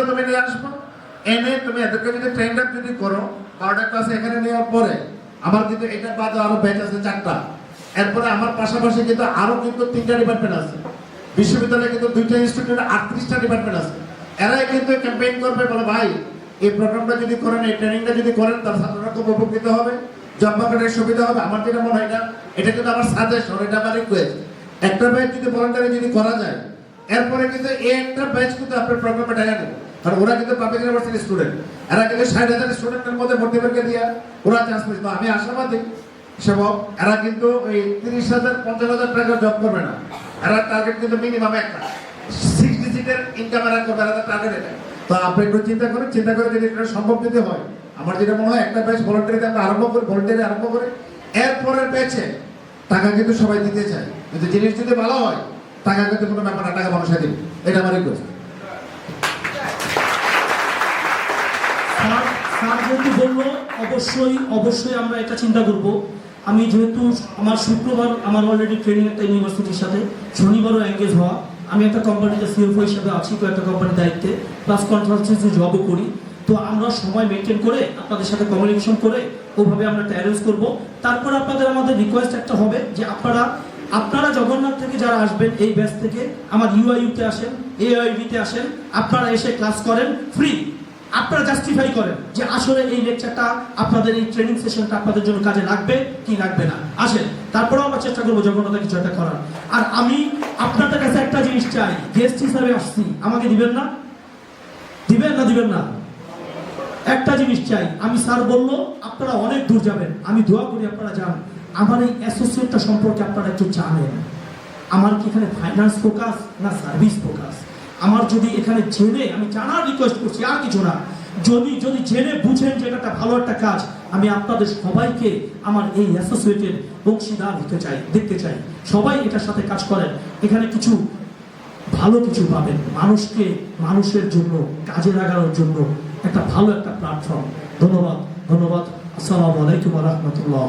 তুমি নিয়ে আসবো, এনে তুমি এদেরকে যদি ট্রেন্ড আপ যদি করো 12টা ক্লাস এখানে নেওয়ার পরে আমার কিন্তু এটা বাদে আরো ব্যাচ আছে 4টা, এরপরে আমার পাশাপাশি কিন্তু আরো কিন্তু 3টা ডিপার্টমেন্ট আছে, বিশ্ববিদ্যালয়ে কিন্তু 2টা ইনস্টিটিউটে 38টা ডিপার্টমেন্ট আছে। এরাই কিন্তু ক্যাম্পেইন করবে, বলে ভাই এই প্রোগ্রামটা যদি করেন, এই ট্রেনিংটা যদি করেন, তার ছাত্ররা খুব উপকৃত হবে, জব মার্কেটের সুবিধা হবে। আমার যেটা মনে হয় এটা কিন্তু আমার সাজেশন, এটা আমার রিকোয়েস্ট। একটা ব্যাচ যদি ভলান্টারি যদি করা যায়, এরপরে কিন্তু এই একটা ব্যাচ কিন্তু আপনার প্রোগ্রামে ঢাকা নেবে, কারণ ওরা কিন্তু পাবলিক ইউনিভার্সিটির স্টুডেন্ট, এরা কিন্তু 60,000 স্টুডেন্টের মধ্যে ভর্তি পরীক্ষা দিয়ে ওরা চান্স পেয়েছে। আমি আশাবাদী সেবক, এরা কিন্তু ওই 30,000 50,000 টাকার জব করবে না, এরা টার্গেট কিন্তু মিনিমাম একটা 6 ডিজিটের ইনকাম এরা করবে, এরা টার্গেট এটা। তো আপনি একটু চিন্তা করে যদি এটা সম্ভব যদি হয়, আমার যেটা মনে হয় একটা ব্যাচ ভলান্টারিতে আমরা আরম্ভ করি, এরপরের ব্যাচে টাকা কিন্তু সবাই দিতে চায়, কিন্তু জিনিস যদি ভালো হয় টাকা কিন্তু কোনো ব্যাপার না, টাকা মানুষে দিবে, এটা আমার রিকোয়েস্ট। স্যার যেহেতু বললো, অবশ্যই আমরা এটা চিন্তা করব। আমি যেহেতু আমার শুক্রবার আমার অলরেডি ট্রেনিং একটা ইউনিভার্সিটির সাথে, শনিবারও এঙ্গেজ হওয়া, আমি একটা কোম্পানিতে সিএফও হিসাবে আছি, তো একটা কোম্পানির দায়িত্বে প্লাস কনসালটেন্সি জবও করি। তো আমরা সময় মেনটেন করে আপনাদের সাথে কমিউনিকেশন করে ওভাবে আমরা একটা অ্যারেঞ্জ করবো। তারপর আমাদের রিকোয়েস্ট একটা হবে যে আপনারা জগন্নাথ থেকে যারা আসবেন এই ব্যাচ থেকে আমার ইউআইইউতে আসেন, এআইভিতে আসেন, আপনারা এসে ক্লাস করেন ফ্রি। আপনারা জাস্টিফাই করেন যে আসলে এই লেকচারটা আপনাদের এই ট্রেনিং সেশনটা আপনাদের জন্য কাজে লাগবে কি লাগবে না, আসেন। তারপরেও আমরা চেষ্টা করবো জগন্নাথে কিছু একটা করার। আর আমি আপনাদের কাছে একটা জিনিস চাই, গেস্ট হিসাবে আসছি, আমাকে দিবেন না? দিবেন না? একটা জিনিস চাই, আমি স্যার বললো আপনারা অনেক দূর যাবেন, আমি দোয়া করি আপনারা যান। আমার এই অ্যাসোসিয়েটটা সম্পর্কে আপনারা একটু জানেন, আমার কি এখানে ফাইন্যান্স ফোকাস না সার্ভিস ফোকাস? আমার যদি এখানে জেনে, আমি জানার রিকোয়েস্ট করছি, আর কিছু না, যদি জেনে বুঝেন যে এটা একটা ভালো একটা কাজ, আমি আপনাদের সবাইকে আমার এই অ্যাসোসিয়েটের অংশীদার হতে চাই, দেখতে চাই। সবাই এটার সাথে কাজ করেন, এখানে কিছু ভালো কিছু পাবেন, মানুষের জন্য কাজে লাগানোর জন্য একটা ভালো একটা প্ল্যাটফর্ম। ধন্যবাদ। আসসালামু আলাইকুম ওয়া রাহমাতুল্লাহ।